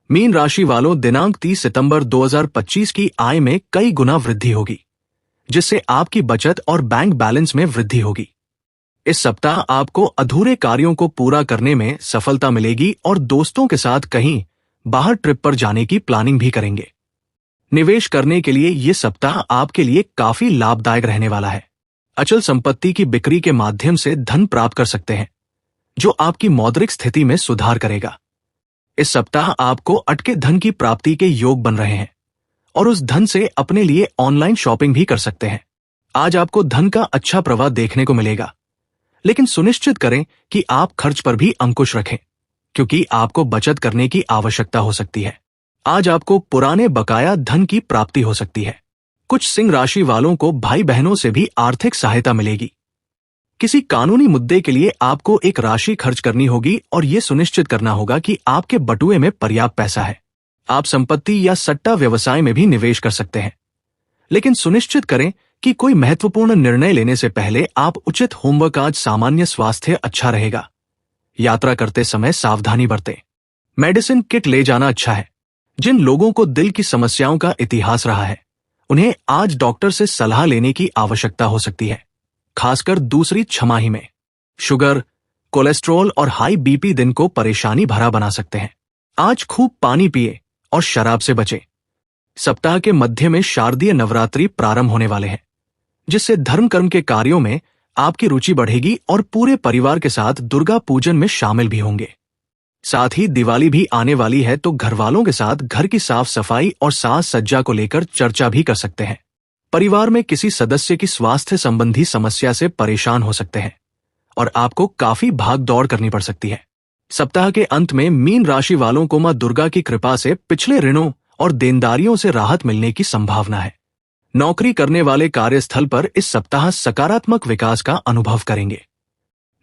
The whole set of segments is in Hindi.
मीन राशि वालों, दिनांक 30 सितंबर 2025 की आय में कई गुना वृद्धि होगी, जिससे आपकी बचत और बैंक बैलेंस में वृद्धि होगी। इस सप्ताह आपको अधूरे कार्यों को पूरा करने में सफलता मिलेगी और दोस्तों के साथ कहीं बाहर ट्रिप पर जाने की प्लानिंग भी करेंगे। निवेश करने के लिए ये सप्ताह आपके लिए काफी लाभदायक रहने वाला है। अचल संपत्ति की बिक्री के माध्यम से धन प्राप्त कर सकते हैं, जो आपकी मौद्रिक स्थिति में सुधार करेगा। इस सप्ताह आपको अटके धन की प्राप्ति के योग बन रहे हैं और उस धन से अपने लिए ऑनलाइन शॉपिंग भी कर सकते हैं। आज आपको धन का अच्छा प्रवाह देखने को मिलेगा, लेकिन सुनिश्चित करें कि आप खर्च पर भी अंकुश रखें, क्योंकि आपको बचत करने की आवश्यकता हो सकती है। आज आपको पुराने बकाया धन की प्राप्ति हो सकती है। कुछ सिंह राशि वालों को भाई बहनों से भी आर्थिक सहायता मिलेगी। किसी कानूनी मुद्दे के लिए आपको एक राशि खर्च करनी होगी और यह सुनिश्चित करना होगा कि आपके बटुए में पर्याप्त पैसा है। आप संपत्ति या सट्टा व्यवसाय में भी निवेश कर सकते हैं, लेकिन सुनिश्चित करें कि कोई महत्वपूर्ण निर्णय लेने से पहले आप उचित होमवर्क। आज सामान्य स्वास्थ्य अच्छा रहेगा। यात्रा करते समय सावधानी बरतें। मेडिसिन किट ले जाना अच्छा है। जिन लोगों को दिल की समस्याओं का इतिहास रहा है, उन्हें आज डॉक्टर से सलाह लेने की आवश्यकता हो सकती है, खासकर दूसरी छमाही में। शुगर, कोलेस्ट्रॉल और हाई बीपी दिन को परेशानी भरा बना सकते हैं। आज खूब पानी पिए और शराब से बचें। सप्ताह के मध्य में शारदीय नवरात्रि प्रारंभ होने वाले हैं, जिससे धर्म कर्म के कार्यों में आपकी रुचि बढ़ेगी और पूरे परिवार के साथ दुर्गा पूजन में शामिल भी होंगे। साथ ही दिवाली भी आने वाली है, तो घर वालों के साथ घर की साफ सफाई और साज सज्जा को लेकर चर्चा भी कर सकते हैं। परिवार में किसी सदस्य की स्वास्थ्य संबंधी समस्या से परेशान हो सकते हैं और आपको काफी भाग दौड़ करनी पड़ सकती है। सप्ताह के अंत में मीन राशि वालों को मां दुर्गा की कृपा से पिछले ऋणों और देनदारियों से राहत मिलने की संभावना है। नौकरी करने वाले कार्यस्थल पर इस सप्ताह सकारात्मक विकास का अनुभव करेंगे।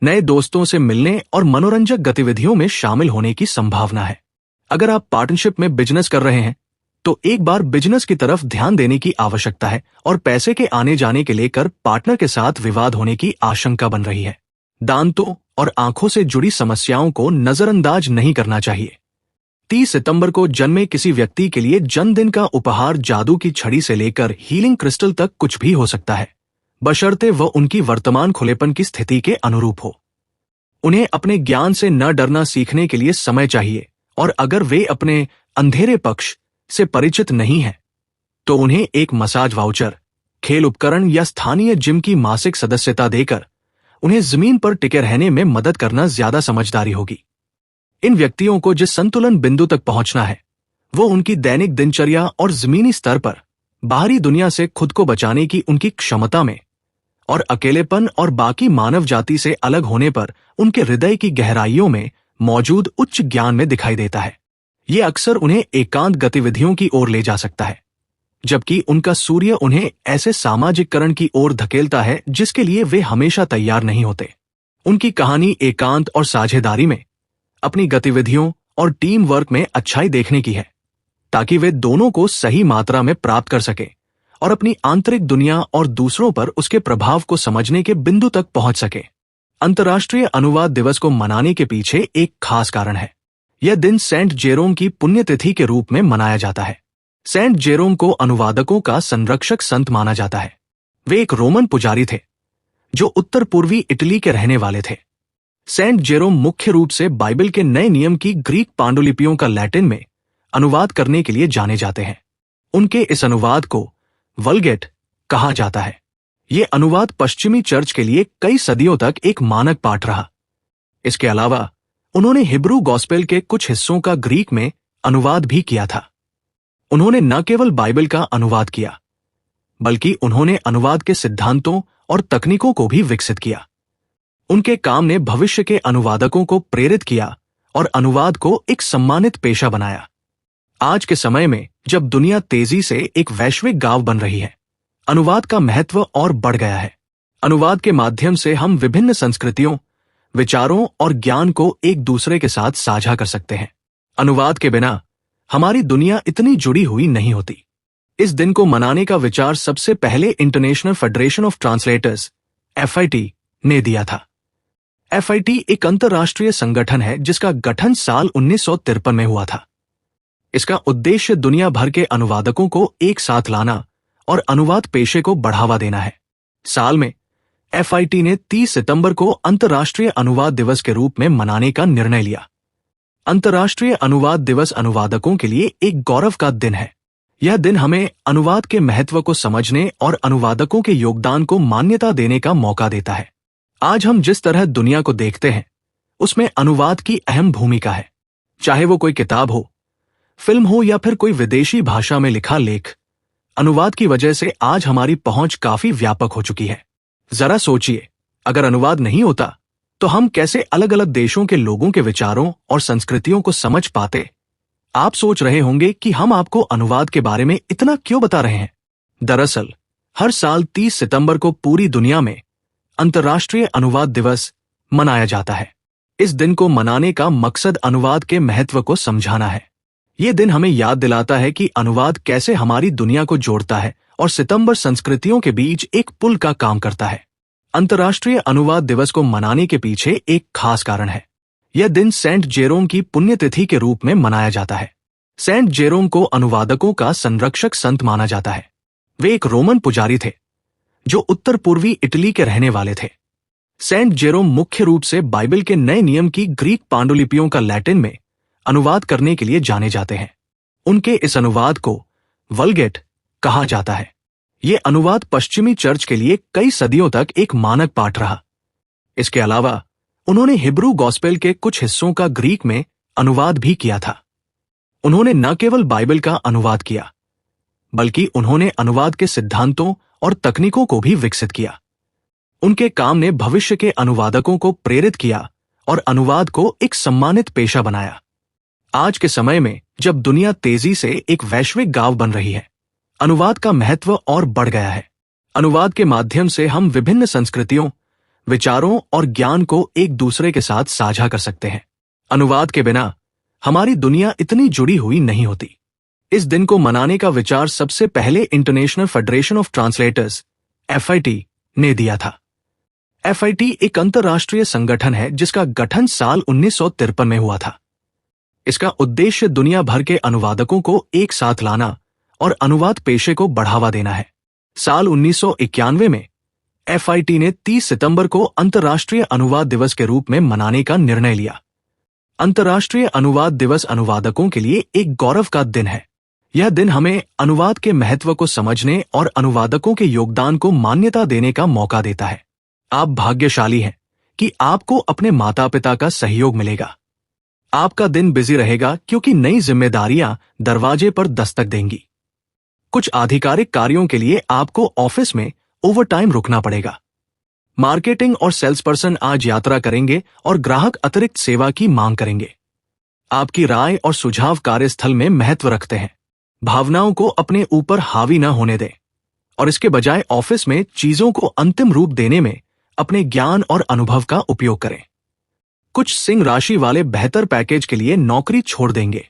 नए दोस्तों से मिलने और मनोरंजक गतिविधियों में शामिल होने की संभावना है। अगर आप पार्टनरशिप में बिजनेस कर रहे हैं, तो एक बार बिजनेस की तरफ ध्यान देने की आवश्यकता है और पैसे के आने जाने के लेकर पार्टनर के साथ विवाद होने की आशंका बन रही है। दांतों और आंखों से जुड़ी समस्याओं को नजरअंदाज नहीं करना चाहिए। 30 सितंबर को जन्मे किसी व्यक्ति के लिए जन्मदिन का उपहार जादू की छड़ी से लेकर हीलिंग क्रिस्टल तक कुछ भी हो सकता है, बशर्ते वह उनकी वर्तमान खुलेपन की स्थिति के अनुरूप हो। उन्हें अपने ज्ञान से न डरना सीखने के लिए समय चाहिए, और अगर वे अपने अंधेरे पक्ष से परिचित नहीं हैं, तो उन्हें एक मसाज वाउचर, खेल उपकरण या स्थानीय जिम की मासिक सदस्यता देकर उन्हें जमीन पर टिके रहने में मदद करना ज्यादा समझदारी होगी। इन व्यक्तियों को जिस संतुलन बिंदु तक पहुंचना है, वो उनकी दैनिक दिनचर्या और जमीनी स्तर पर बाहरी दुनिया से खुद को बचाने की उनकी क्षमता में और अकेलेपन और बाकी मानव जाति से अलग होने पर उनके हृदय की गहराइयों में मौजूद उच्च ज्ञान में दिखाई देता है। ये अक्सर उन्हें एकांत गतिविधियों की ओर ले जा सकता है, जबकि उनका सूर्य उन्हें ऐसे सामाजिककरण की ओर धकेलता है जिसके लिए वे हमेशा तैयार नहीं होते। उनकी कहानी एकांत और साझेदारी में, अपनी गतिविधियों और टीम वर्क में अच्छाई देखने की है, ताकि वे दोनों को सही मात्रा में प्राप्त कर सके और अपनी आंतरिक दुनिया और दूसरों पर उसके प्रभाव को समझने के बिंदु तक पहुंच सके। अंतर्राष्ट्रीय अनुवाद दिवस को मनाने के पीछे एक खास कारण है। यह दिन सेंट जेरोम की पुण्यतिथि के रूप में मनाया जाता है। सेंट जेरोम को अनुवादकों का संरक्षक संत माना जाता है। वे एक रोमन पुजारी थे जो उत्तर पूर्वी इटली के रहने वाले थे। सेंट जेरोम मुख्य रूप से बाइबल के नए नियम की ग्रीक पांडुलिपियों का लैटिन में अनुवाद करने के लिए जाने जाते हैं। उनके इस अनुवाद को वल्गेट कहा जाता है। ये अनुवाद पश्चिमी चर्च के लिए कई सदियों तक एक मानक पाठ रहा। इसके अलावा उन्होंने हिब्रू गॉस्पेल के कुछ हिस्सों का ग्रीक में अनुवाद भी किया था। उन्होंने न केवल बाइबल का अनुवाद किया, बल्कि उन्होंने अनुवाद के सिद्धांतों और तकनीकों को भी विकसित किया। उनके काम ने भविष्य के अनुवादकों को प्रेरित किया और अनुवाद को एक सम्मानित पेशा बनाया। आज के समय में, जब दुनिया तेजी से एक वैश्विक गांव बन रही है, अनुवाद का महत्व और बढ़ गया है। अनुवाद के माध्यम से हम विभिन्न संस्कृतियों, विचारों और ज्ञान को एक दूसरे के साथ साझा कर सकते हैं। अनुवाद के बिना हमारी दुनिया इतनी जुड़ी हुई नहीं होती। इस दिन को मनाने का विचार सबसे पहले international federation of translators (FIT) ने दिया था। FIT एक अंतर्राष्ट्रीय संगठन है जिसका गठन साल 1953 में हुआ था। इसका उद्देश्य दुनिया भर के अनुवादकों को एक साथ लाना और अनुवाद पेशे को बढ़ावा देना है। साल में FIT ने 30 सितंबर को अंतर्राष्ट्रीय अनुवाद दिवस के रूप में मनाने का निर्णय लिया। अंतर्राष्ट्रीय अनुवाद दिवस अनुवादकों के लिए एक गौरव का दिन है। यह दिन हमें अनुवाद के महत्व को समझने और अनुवादकों के योगदान को मान्यता देने का मौका देता है। आज हम जिस तरह दुनिया को देखते हैं, उसमें अनुवाद की अहम भूमिका है। चाहे वो कोई किताब हो, फिल्म हो या फिर कोई विदेशी भाषा में लिखा लेख, अनुवाद की वजह से आज हमारी पहुंच काफी व्यापक हो चुकी है। जरा सोचिए, अगर अनुवाद नहीं होता तो हम कैसे अलग अलग देशों के लोगों के विचारों और संस्कृतियों को समझ पाते। आप सोच रहे होंगे कि हम आपको अनुवाद के बारे में इतना क्यों बता रहे हैं। दरअसल हर साल 30 सितंबर को पूरी दुनिया में अंतर्राष्ट्रीय अनुवाद दिवस मनाया जाता है। इस दिन को मनाने का मकसद अनुवाद के महत्व को समझाना है। ये दिन हमें याद दिलाता है कि अनुवाद कैसे हमारी दुनिया को जोड़ता है और सितंबर संस्कृतियों के बीच एक पुल का काम करता है। अंतर्राष्ट्रीय अनुवाद दिवस को मनाने के पीछे एक खास कारण है। यह दिन सेंट जेरोम की पुण्यतिथि के रूप में मनाया जाता है। सेंट जेरोम को अनुवादकों का संरक्षक संत माना जाता है। वे एक रोमन पुजारी थे जो उत्तर पूर्वी इटली के रहने वाले थे। सेंट जेरोम मुख्य रूप से बाइबल के नए नियम की ग्रीक पांडुलिपियों का लैटिन में अनुवाद करने के लिए जाने जाते हैं। उनके इस अनुवाद को वल्गेट कहा जाता है। ये अनुवाद पश्चिमी चर्च के लिए कई सदियों तक एक मानक पाठ रहा। इसके अलावा उन्होंने हिब्रू गॉस्पेल के कुछ हिस्सों का ग्रीक में अनुवाद भी किया था। उन्होंने न केवल बाइबल का अनुवाद किया, बल्कि उन्होंने अनुवाद के सिद्धांतों और तकनीकों को भी विकसित किया। उनके काम ने भविष्य के अनुवादकों को प्रेरित किया और अनुवाद को एक सम्मानित पेशा बनाया। आज के समय में जब दुनिया तेजी से एक वैश्विक गांव बन रही है, अनुवाद का महत्व और बढ़ गया है। अनुवाद के माध्यम से हम विभिन्न संस्कृतियों, विचारों और ज्ञान को एक दूसरे के साथ साझा कर सकते हैं। अनुवाद के बिना हमारी दुनिया इतनी जुड़ी हुई नहीं होती। इस दिन को मनाने का विचार सबसे पहले international federation of translators FIT ने दिया था। FIT एक अंतर्राष्ट्रीय संगठन है जिसका गठन साल 1953 में हुआ था। इसका उद्देश्य दुनिया भर के अनुवादकों को एक साथ लाना और अनुवाद पेशे को बढ़ावा देना है। साल 1991 में FIT ने 30 सितंबर को अंतर्राष्ट्रीय अनुवाद दिवस के रूप में मनाने का निर्णय लिया। अंतर्राष्ट्रीय अनुवाद दिवस अनुवादकों के लिए एक गौरव का दिन है। यह दिन हमें अनुवाद के महत्व को समझने और अनुवादकों के योगदान को मान्यता देने का मौका देता है। आप भाग्यशाली हैं कि आपको अपने माता पिता का सहयोग मिलेगा। आपका दिन बिजी रहेगा क्योंकि नई जिम्मेदारियां दरवाजे पर दस्तक देंगी। कुछ आधिकारिक कार्यों के लिए आपको ऑफिस में ओवरटाइम रुकना पड़ेगा। मार्केटिंग और सेल्स पर्सन आज यात्रा करेंगे और ग्राहक अतिरिक्त सेवा की मांग करेंगे। आपकी राय और सुझाव कार्यस्थल में महत्व रखते हैं। भावनाओं को अपने ऊपर हावी न होने दें और इसके बजाय ऑफिस में चीजों को अंतिम रूप देने में अपने ज्ञान और अनुभव का उपयोग करें। कुछ सिंह राशि वाले बेहतर पैकेज के लिए नौकरी छोड़ देंगे।